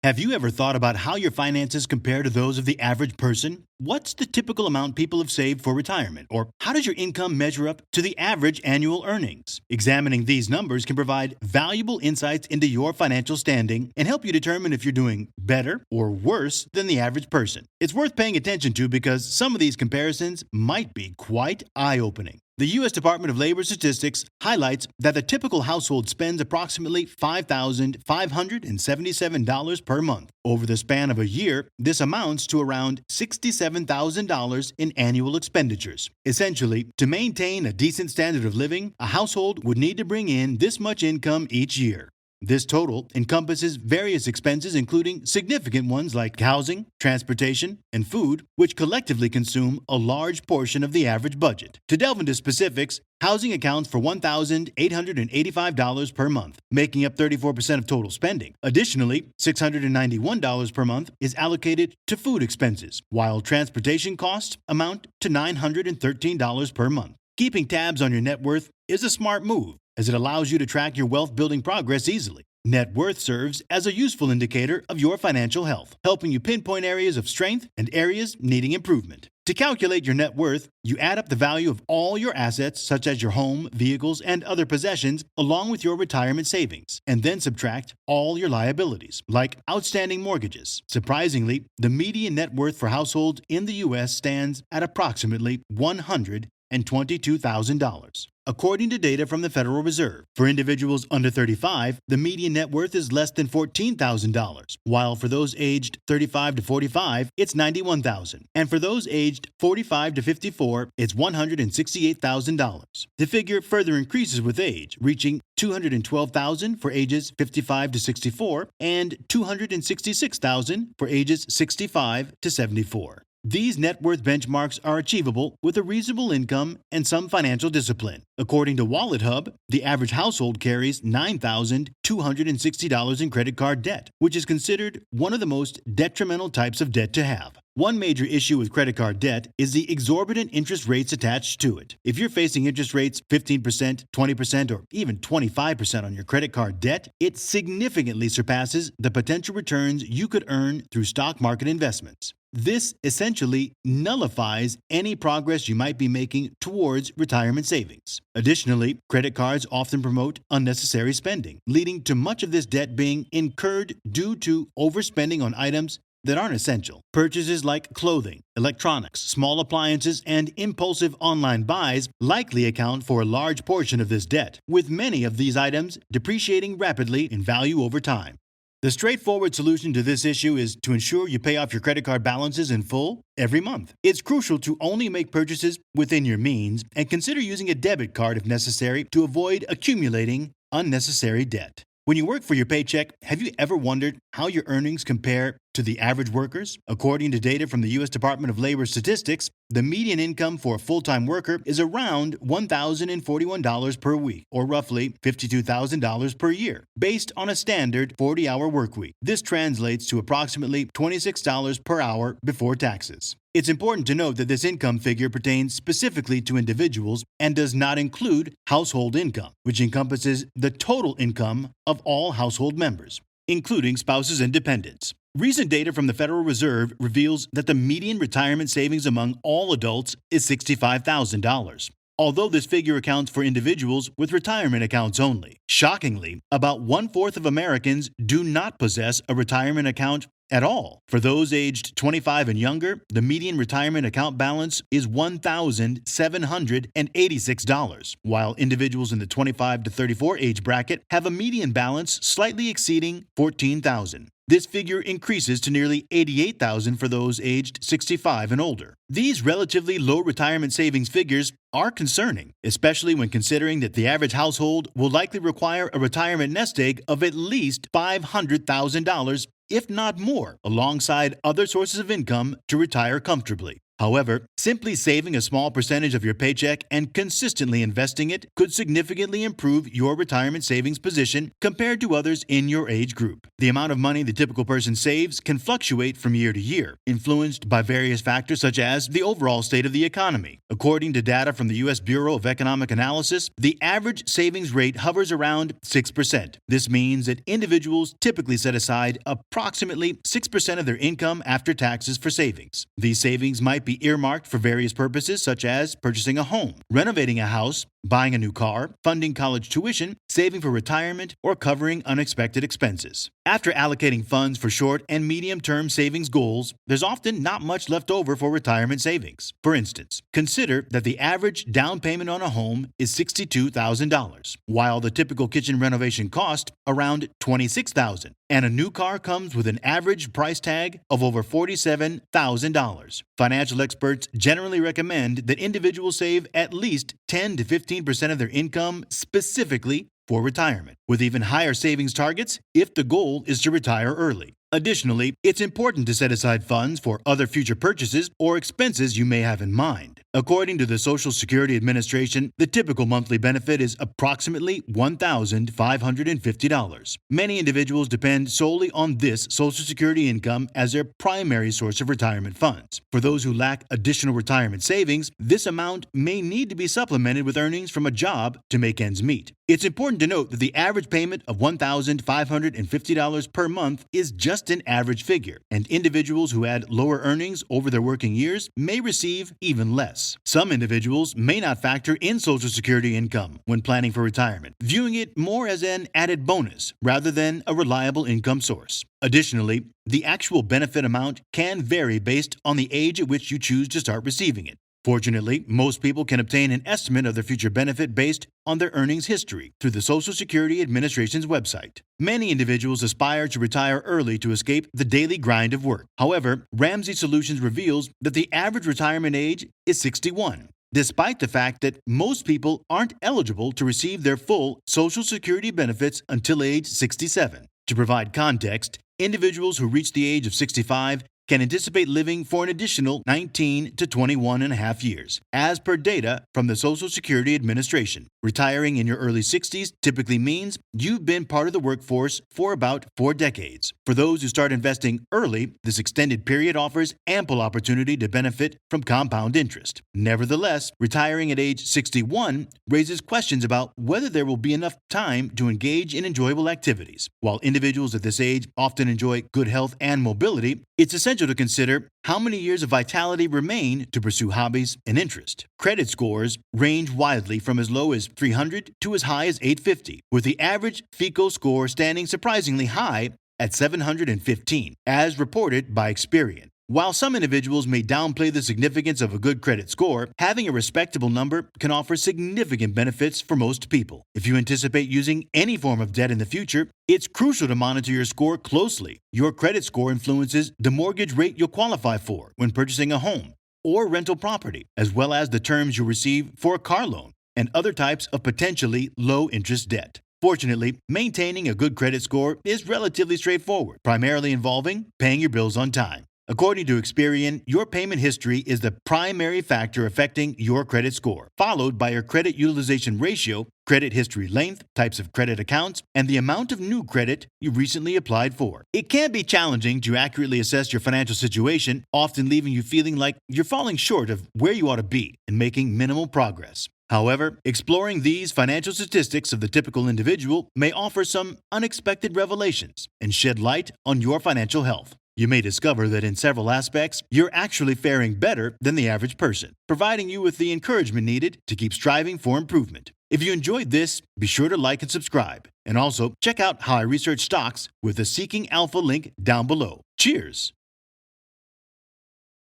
Have you ever thought about how your finances compare to those of the average person? What's the typical amount people have saved for retirement? Or how does your income measure up to the average annual earnings? Examining these numbers can provide valuable insights into your financial standing and help you determine if you're doing better or worse than the average person. It's worth paying attention to because some of these comparisons might be quite eye-opening. The U.S. Department of Labor Statistics highlights that the typical household spends approximately $5,577 per month. Over the span of a year, this amounts to around $67,000 in annual expenditures. Essentially, to maintain a decent standard of living, a household would need to bring in this much income each year. This total encompasses various expenses, including significant ones like housing, transportation, and food, which collectively consume a large portion of the average budget. To delve into specifics, housing accounts for $1,885 per month, making up 34% of total spending. Additionally, $691 per month is allocated to food expenses, while transportation costs amount to $913 per month. Keeping tabs on your net worth is a smart move, as it allows you to track your wealth-building progress easily. Net worth serves as a useful indicator of your financial health, helping you pinpoint areas of strength and areas needing improvement. To calculate your net worth, you add up the value of all your assets, such as your home, vehicles, and other possessions, along with your retirement savings, and then subtract all your liabilities, like outstanding mortgages. Surprisingly, the median net worth for households in the U.S. stands at approximately $122,000. According to data from the Federal Reserve, for individuals under 35, the median net worth is less than $14,000, while for those aged 35 to 45, it's $91,000, and for those aged 45 to 54, it's $168,000. The figure further increases with age, reaching $212,000 for ages 55 to 64 and $266,000 for ages 65 to 74. These net worth benchmarks are achievable with a reasonable income and some financial discipline. According to Wallet Hub, the average household carries $9,260 in credit card debt, which is considered one of the most detrimental types of debt to have. One major issue with credit card debt is the exorbitant interest rates attached to it. If you're facing interest rates 15%, 20%, or even 25% on your credit card debt, it significantly surpasses the potential returns you could earn through stock market investments. This essentially nullifies any progress you might be making towards retirement savings. Additionally, credit cards often promote unnecessary spending, leading to much of this debt being incurred due to overspending on items that aren't essential. Purchases like clothing, electronics, small appliances, and impulsive online buys likely account for a large portion of this debt, with many of these items depreciating rapidly in value over time. The straightforward solution to this issue is to ensure you pay off your credit card balances in full every month. It's crucial to only make purchases within your means and consider using a debit card if necessary to avoid accumulating unnecessary debt. When you work for your paycheck, have you ever wondered how your earnings compare to the average workers? According to data from the U.S. Department of Labor Statistics, the median income for a full-time worker is around $1,041 per week, or roughly $52,000 per year, based on a standard 40-hour work week. This translates to approximately $26 per hour before taxes. It's important to note that this income figure pertains specifically to individuals and does not include household income, which encompasses the total income of all household members, including spouses and dependents. Recent data from the Federal Reserve reveals that the median retirement savings among all adults is $65,000. Although this figure accounts for individuals with retirement accounts only. Shockingly, about one-fourth of Americans do not possess a retirement account at all. For those aged 25 and younger, the median retirement account balance is $1,786, while individuals in the 25 to 34 age bracket have a median balance slightly exceeding $14,000. This figure increases to nearly $88,000 for those aged 65 and older. These relatively low retirement savings figures are concerning, especially when considering that the average household will likely require a retirement nest egg of at least $500,000, if not more, alongside other sources of income to retire comfortably. However, simply saving a small percentage of your paycheck and consistently investing it could significantly improve your retirement savings position compared to others in your age group. The amount of money the typical person saves can fluctuate from year to year, influenced by various factors such as the overall state of the economy. According to data from the U.S. Bureau of Economic Analysis, the average savings rate hovers around 6%. This means that individuals typically set aside approximately 6% of their income after taxes for savings. These savings might be earmarked for various purposes such as purchasing a home, renovating a house, buying a new car, funding college tuition, saving for retirement, or covering unexpected expenses. After allocating funds for short and medium-term savings goals, there's often not much left over for retirement savings. For instance, consider that the average down payment on a home is $62,000, while the typical kitchen renovation cost around $26,000, and a new car comes with an average price tag of over $47,000. Financial experts generally recommend that individuals save at least 10 to 15% of their income specifically for retirement, with even higher savings targets if the goal is to retire early. Additionally, it's important to set aside funds for other future purchases or expenses you may have in mind. According to the Social Security Administration, the typical monthly benefit is approximately $1,550. Many individuals depend solely on this Social Security income as their primary source of retirement funds. For those who lack additional retirement savings, this amount may need to be supplemented with earnings from a job to make ends meet. It's important to note that the average payment of $1,550 per month is just an average figure, and individuals who had lower earnings over their working years may receive even less. Some individuals may not factor in Social Security income when planning for retirement, viewing it more as an added bonus rather than a reliable income source. Additionally, the actual benefit amount can vary based on the age at which you choose to start receiving it. Fortunately, most people can obtain an estimate of their future benefit based on their earnings history through the Social Security Administration's website. Many individuals aspire to retire early to escape the daily grind of work. However, Ramsey Solutions reveals that the average retirement age is 61, despite the fact that most people aren't eligible to receive their full Social Security benefits until age 67. To provide context, individuals who reach the age of 65 can anticipate living for an additional 19 to 21 and a half years, as per data from the Social Security Administration. Retiring in your early 60s typically means you've been part of the workforce for about 4 decades. For those who start investing early, this extended period offers ample opportunity to benefit from compound interest. Nevertheless, retiring at age 61 raises questions about whether there will be enough time to engage in enjoyable activities. While individuals at this age often enjoy good health and mobility, it's essential to consider how many years of vitality remain to pursue hobbies and interest. Credit scores range widely from as low as 300 to as high as 850, with the average FICO score standing surprisingly high at 715, as reported by Experian. While some individuals may downplay the significance of a good credit score, having a respectable number can offer significant benefits for most people. If you anticipate using any form of debt in the future, it's crucial to monitor your score closely. Your credit score influences the mortgage rate you'll qualify for when purchasing a home or rental property, as well as the terms you'll receive for a car loan and other types of potentially low-interest debt. Fortunately, maintaining a good credit score is relatively straightforward, primarily involving paying your bills on time. According to Experian, your payment history is the primary factor affecting your credit score, followed by your credit utilization ratio, credit history length, types of credit accounts, and the amount of new credit you recently applied for. It can be challenging to accurately assess your financial situation, often leaving you feeling like you're falling short of where you ought to be and making minimal progress. However, exploring these financial statistics of the typical individual may offer some unexpected revelations and shed light on your financial health. You may discover that in several aspects, you're actually faring better than the average person, providing you with the encouragement needed to keep striving for improvement. If you enjoyed this, be sure to like and subscribe. And also, check out how I research stocks with the Seeking Alpha link down below. Cheers!